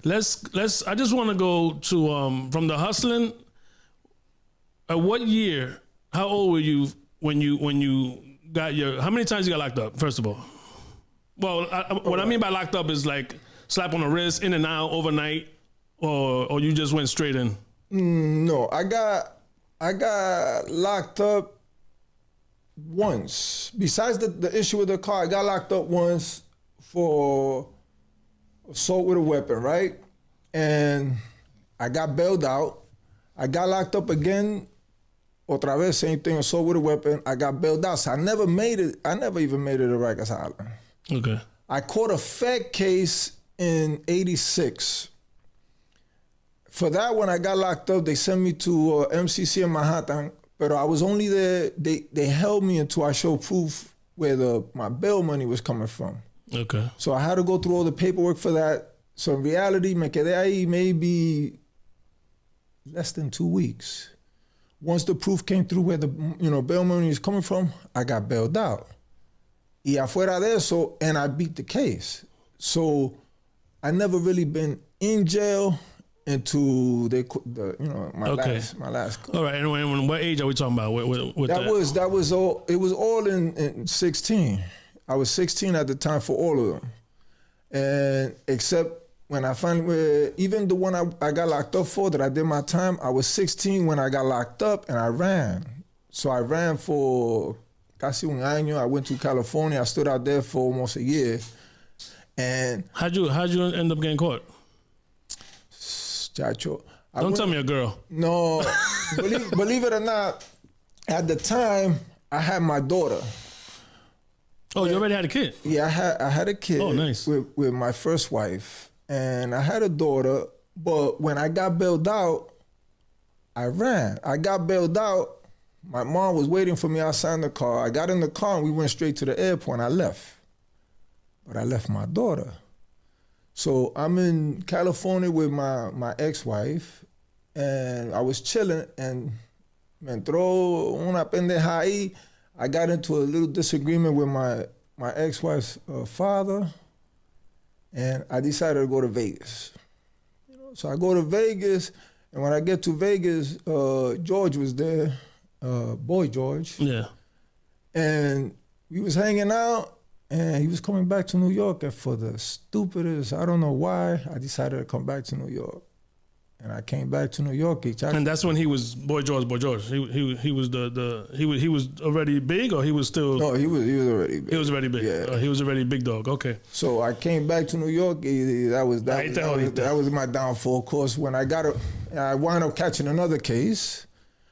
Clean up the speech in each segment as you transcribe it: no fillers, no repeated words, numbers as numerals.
let's. I just want to go to from the hustling. What year? How old were you when you got your? How many times you got locked up? First of all, well, what I mean by locked up is like slap on the wrist, in and out, overnight, or you just went straight in. No, I got locked up once. Besides the issue with the car, I got locked up once for assault with a weapon, right? And I got bailed out. I got locked up again. Otra vez, same thing, assault with a weapon. I got bailed out. So I never made it. I never even made it to Rikers Island. Okay. I caught a Fed case in '86. For that one, I got locked up. They sent me to MCC in Manhattan. But I was only there. They held me until I showed proof where my bail money was coming from. Okay. So I had to go through all the paperwork for that. So in reality, me quedé ahí maybe less than 2 weeks. Once the proof came through where the bail money is coming from, I got bailed out. Y afuera de eso, and I beat the case. So I never really been in jail until my last. All right, and what age are we talking about? With that was all. It was all in 16. I was 16 at the time for all of them, and except when I finally, even the one I got locked up for that I did my time, I was 16 when I got locked up and I ran. So I ran for casi un año. I went to California. I stood out there for almost a year. And how'd you end up getting caught? Chacho. Don't tell me a girl. No, believe it or not, at the time I had my daughter. Oh, you already had a kid? Yeah, I had a kid. Oh, nice. With my first wife. And I had a daughter, but when I got bailed out, I ran. I got bailed out. My mom was waiting for me outside in the car. I got in the car and we went straight to the airport and I left. But I left my daughter. So I'm in California with my ex-wife and I was chilling and me entró una pendeja ahí. I got into a little disagreement with my ex-wife's father. And I decided to go to Vegas. So I go to Vegas, and when I get to Vegas, George was there, boy George. Yeah. And we was hanging out, and he was coming back to New York. And for the stupidest, I don't know why, I decided to come back to New York. And I came back to New York. And that's when he was Boy George. He was he was already big, or he was still. No, he was already big. He was already big. Yeah. He was already big dog. Okay. So I came back to New York. That was my downfall. Of course, when I wound up catching another case,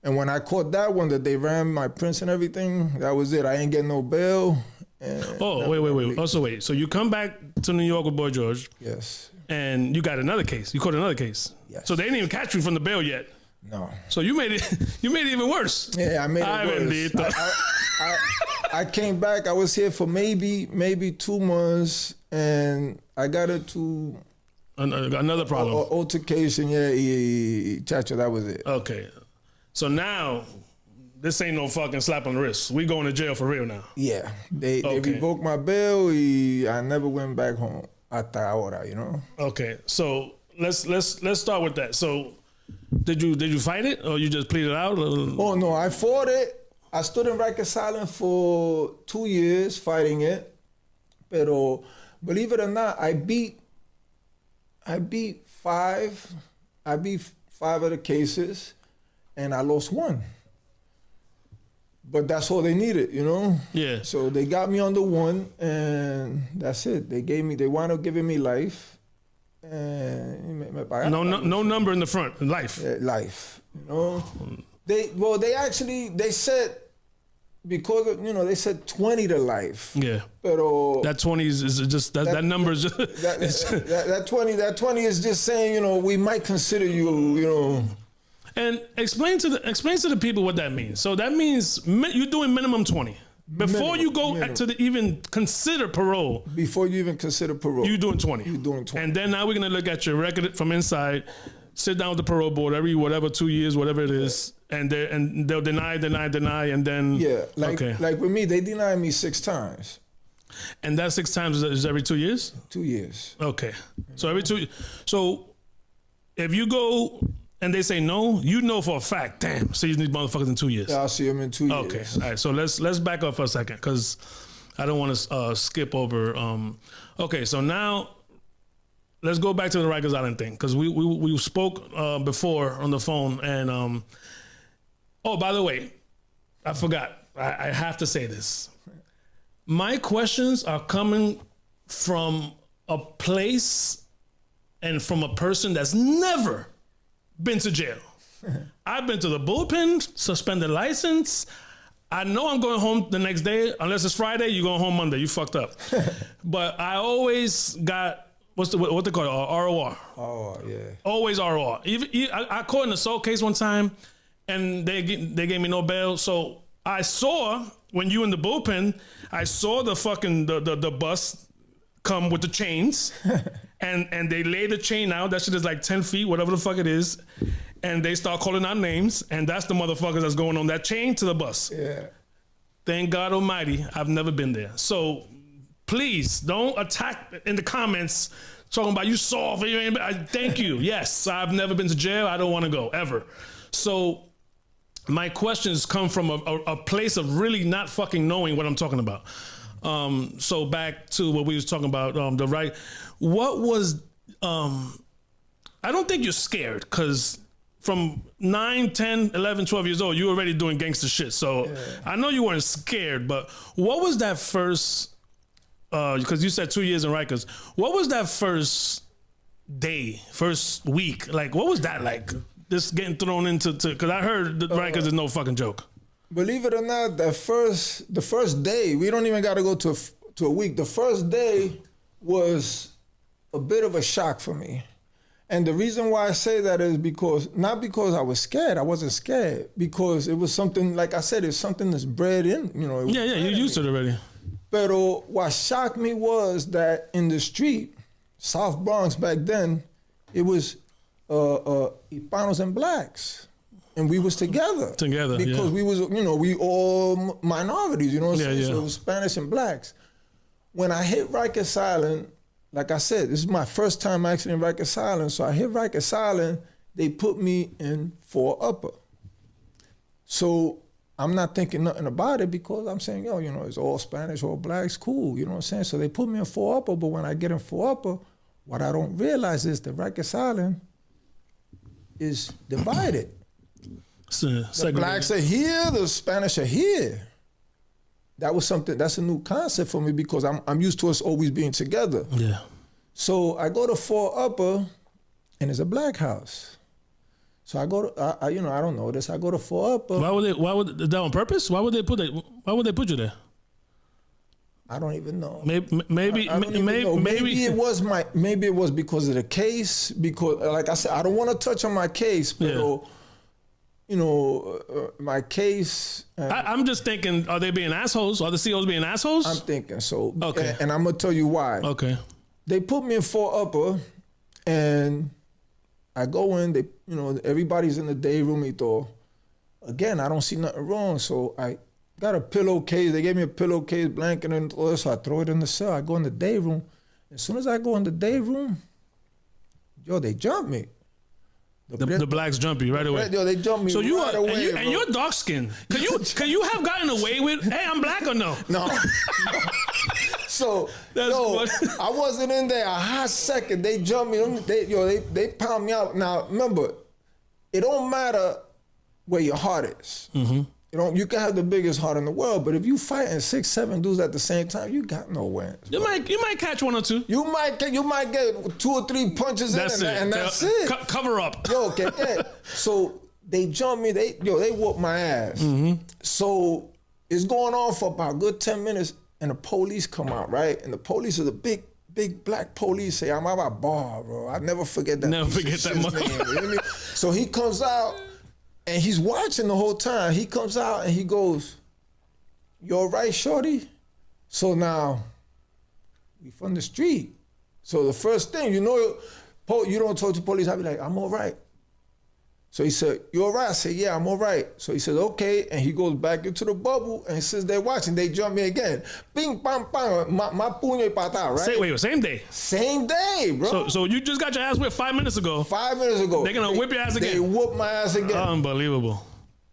and when I caught that one that they ran my prints and everything, that was it. I ain't getting no bail. Wait. Also, wait. So you come back to New York with Boy George? Yes. And you got another case. You caught another case. Yes. So they didn't even catch you from the bail yet. No. So you made it. You made it even worse. Yeah, I made it worse. I came back. I was here for maybe 2 months, and I got into another problem. Altercation. Yeah, chacho. That was it. Okay. So now, this ain't no fucking slap on the wrist. We going to jail for real now. Yeah. They revoked my bail. I never went back home. Hasta ahora, Okay, so let's start with that. So, did you fight it, or you just pleaded out? Oh no, I fought it. I stood in Rikers Island for 2 years fighting it. Pero believe it or not, I beat 5. I beat 5 of the cases, and I lost 1. But that's all they needed, Yeah. So they got me on the 1, and that's it. They wound up giving me life. And no number in the front. Life. Yeah, life. They said, because they said 20 to life. Yeah. Pero that 20 is just that number is just that 20 is just saying, we might consider you, And explain to the people what that means. So that means you're doing minimum 20 before you go to even consider parole. Before you even consider parole, you're doing 20. You're doing 20. And then now we're gonna look at your record from inside. Sit down with the parole board every 2 years, whatever it is, and they'll deny, and then like with me, they denied me 6 times. And that 6 times is every 2 years? 2 years. Okay. So every 2. So if you go and they say no, you know for a fact, damn, see these motherfuckers in 2 years. Yeah, I'll see them in 2 years. Okay. All right. So let's back up for a second because I don't want to skip over. Okay. So now let's go back to the Rikers Island thing because we spoke before on the phone and oh, by the way, I forgot. I have to say this. My questions are coming from a place and from a person that's never been to jail. I've been to the bullpen, suspended license. I know I'm going home the next day. Unless it's Friday, you're going home Monday. You fucked up. But I always got, what they call it, ROR. Oh, yeah. Always ROR. I caught an assault case one time, and they gave me no bail. So I saw, when you in the bullpen, I saw the fucking, the bus come with the chains, and they lay the chain out. That shit is like 10 feet, whatever the fuck it is. And they start calling out names, and that's the motherfuckers that's going on that chain to the bus. Yeah. Thank God Almighty, I've never been there. So please don't attack in the comments talking about you soft. Thank you. Yes, I've never been to jail. I don't want to go ever. So my questions come from a place of really not fucking knowing what I'm talking about. So back to what we was talking about, the right. What was, I don't think you're scared because from 9, 10, 11, 12 years old, you were already doing gangster shit. So yeah. I know you weren't scared, but what was that first, because you said 2 years in Rikers, what was that first day, first week? Like, what was that like? Just getting thrown into, because I heard the Rikers is no fucking joke. Believe it or not, the first day, we don't even got to go to a week. The first day was a bit of a shock for me. And the reason why I say that is because, not because I was scared, I wasn't scared, because it was something, like I said, it's something that's bred in, you know. Yeah, you're used to it already. But what shocked me was that in the street, South Bronx back then, it was Hispanos and blacks. And we was together. Because we was, you know, we all minorities, you know what I'm saying? So it was Spanish and blacks. When I hit Rikers Island, like I said, this is my first time actually in Rikers Island. So I hit Rikers Island, they put me in 4 upper. So I'm not thinking nothing about it because I'm saying, yo, you know, it's all Spanish, all blacks, cool, you know what I'm saying? So they put me in 4 upper, but when I get in 4 upper, what I don't realize is that Rikers Island is divided. The blacks are here, the Spanish are here. That was something, that's a new concept for me because I'm used to us always being together. Yeah. So I go to 4 upper and it's a black house. So I go to, I you know, I don't know this. I go to 4 upper. Why would that on purpose? Why would they put you there? I don't even know. Maybe it was because of the case, because like I said, I don't want to touch on my case, but you know, my case. I'm just thinking, are they being assholes? Are the COs being assholes? I'm thinking so. Okay. And I'm going to tell you why. Okay. They put me in 4 upper, and I go in, they, you know, everybody's in the day room. Again, I don't see nothing wrong. So I got a pillowcase. They gave me a pillowcase, blanket, and all this, so I throw it in the cell. I go in the day room. As soon as I go in the day room, yo, they jump me. The blacks jump you right away. Yo, they jump me right away. And you're dark skinned. Can you have gotten away with, hey, I'm black or no? No. So, I wasn't in there a hot second. They jumped me. They pound me out. Now, remember, it don't matter where your heart is. Mm-hmm. You can have the biggest heart in the world, but if you fighting 6, 7 dudes at the same time, you got no wins. You might catch 1 or 2. You might get 2 or 3 punches and that's it. Cover up. So they jumped me. They whooped my ass. Mm-hmm. So it's going on for about a good 10 minutes, and the police come out, right? And the police are the big black police. Say, I'm about bar, bro. I never forget that. Never forget that name. So he comes out. And he's watching the whole time. He comes out and he goes, "You all right, shorty?" So now, we from the street. So the first thing, you don't talk to police. I be like, "I'm all right." So he said, "You all right?" I said, "Yeah, I'm all right." So he said, "Okay." And he goes back into the bubble and he says they're watching. They jump me again. Bing, bang, bang. My puño y patada, right? Wait, same day? Same day, bro. So you just got your ass whipped 5 minutes ago. 5 minutes ago. They're going to whip your ass again? They whoop my ass again. Unbelievable.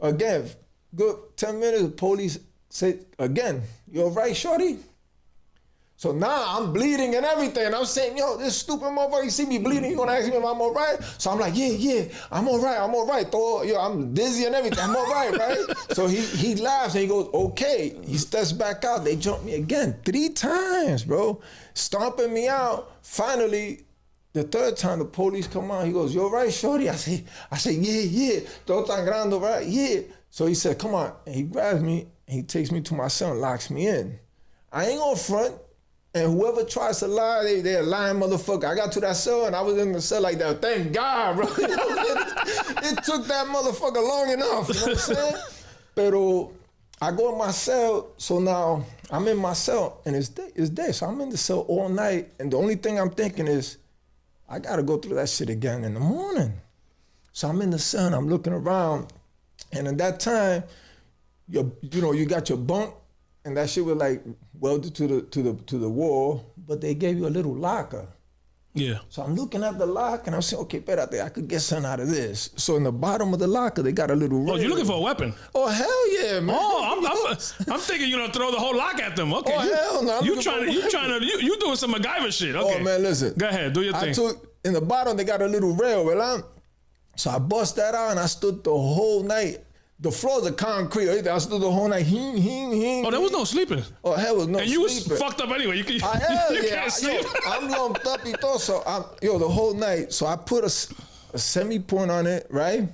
Again, good 10 minutes, the police said, again, "You all right, shorty?" So now I'm bleeding and everything. And I'm saying, "Yo, this stupid motherfucker, you see me bleeding, you gonna ask me if I'm all right?" So I'm like, yeah, I'm all right. Yo, I'm dizzy and everything, I'm all right? So he laughs and he goes, "Okay." He steps back out. They jump me again 3 times, bro. Stomping me out. Finally, the 3rd time the police come out, he goes, "You all right, shorty?" I say, yeah. Todo tan grande, right? Yeah. So he said, "Come on." And he grabs me and he takes me to my cell and locks me in. I ain't gonna front. And whoever tries to lie, they're a lying motherfucker. I got to that cell and I was in the cell like that. Thank God, bro. It took that motherfucker long enough, you know what I'm saying? Pero I go in my cell, so now I'm in my cell and it's day. So I'm in the cell all night and the only thing I'm thinking is, I gotta go through that shit again in the morning. So I'm in the cell and I'm looking around and at that time, you got your bunk, and that shit was like welded to the wall, but they gave you a little locker. Yeah. So I'm looking at the lock and I'm saying, "Okay, espérate, I could get something out of this." So in the bottom of the locker, they got a little rail. Oh, you're looking for a weapon? Oh, hell yeah, man. Oh, I'm thinking you're gonna throw the whole lock at them. Okay. Oh, hell no. You doing some MacGyver shit. Okay. Oh, man, listen. Go ahead, do your thing. In the bottom, they got a little rail, right? So I bust that out and I stood the whole night. The floors are concrete. I stood the whole night. Oh, there was no sleeping. Oh, hell was no sleeping. And you was fucked up anyway. You can't sleep. I'm lumped up, Pito. So the whole night. So I put a semi-point on it, right?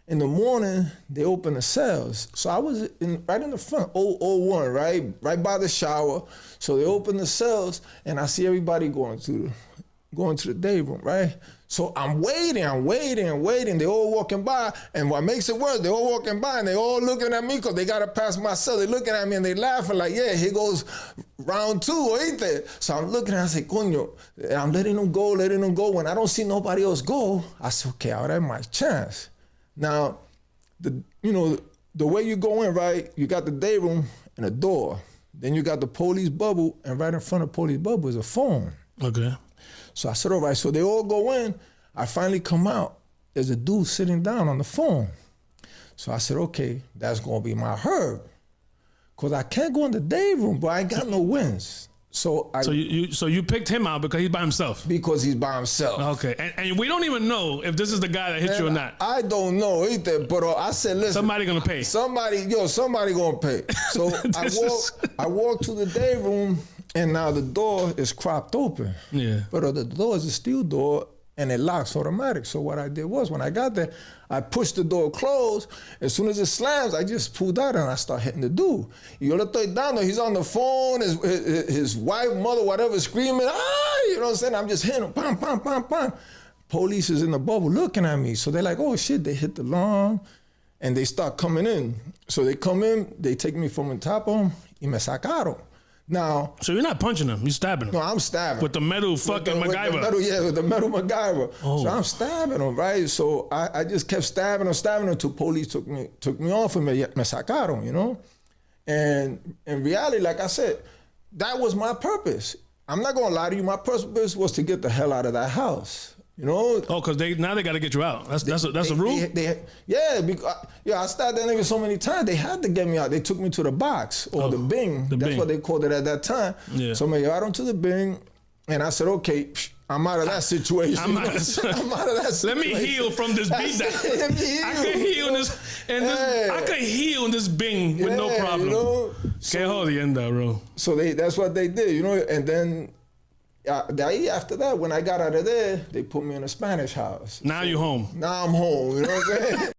In the morning, they open the cells. So I was right in the front, 001, right? Right by the shower. So they open the cells, and I see everybody going to the day room, right? So I'm waiting. They all walking by, and what makes it worse, they all walking by, and they all looking at me because they got to pass my cell. They looking at me, and they laughing like, "Yeah, here goes round 2, oíste." So I'm looking, and I say, "Coño," I'm letting them go. When I don't see nobody else go, I say, "Okay, I have my chance." Now, the way you go in, right? You got the day room and a door. Then you got the police bubble, and right in front of the police bubble is a phone. Okay. So I said, all right. So they all go in. I finally come out. There's a dude sitting down on the phone. So I said, okay, that's going to be my herb. Because I can't go in the day room, but I ain't got no wins. So you picked him out because he's by himself? Because he's by himself. Okay. And we don't even know if this is the guy that hit you or not. I don't know either, but I said, listen. Somebody going to pay. Somebody going to pay. So I walk to the day room. And now the door is cropped open. Yeah. But the door is a steel door and it locks automatic. So what I did was when I got there, I pushed the door closed. As soon as it slams, I just pulled out and I start hitting the dude. Yo le estoy dando. He's on the phone, his wife, mother, whatever, screaming, "Ah!" You know what I'm saying? I'm just hitting him, pam, pam, pam, pam. Police is in the bubble looking at me. So they're like, "Oh shit," they hit the alarm and they start coming in. So they come in, they take me from the top of them y me sacaron. Now, so you're not punching him, you're stabbing him. No, I'm stabbing with the metal fucking MacGyver. With the metal MacGyver. Oh. So I'm stabbing him, right? So I just kept stabbing him until police took me off and me sacaron, you know. And in reality, like I said, that was my purpose. I'm not gonna lie to you. My purpose was to get the hell out of that house. You know? Oh, because now they got to get you out. That's a rule? I stabbed that nigga so many times, they had to get me out. They took me to the box, or the bing. That's what they called it at that time. Yeah. So me llevaron to the bing, and I said, okay, I'm out of that situation. I'm out of that situation. Let me heal from this beat down. I could heal in this bing with no problem. You know? Que jodienda, bro. So that's what they did, you know? And then after that, when I got out of there, they put me in a Spanish house. Now you're home. Now I'm home, you know what I'm saying?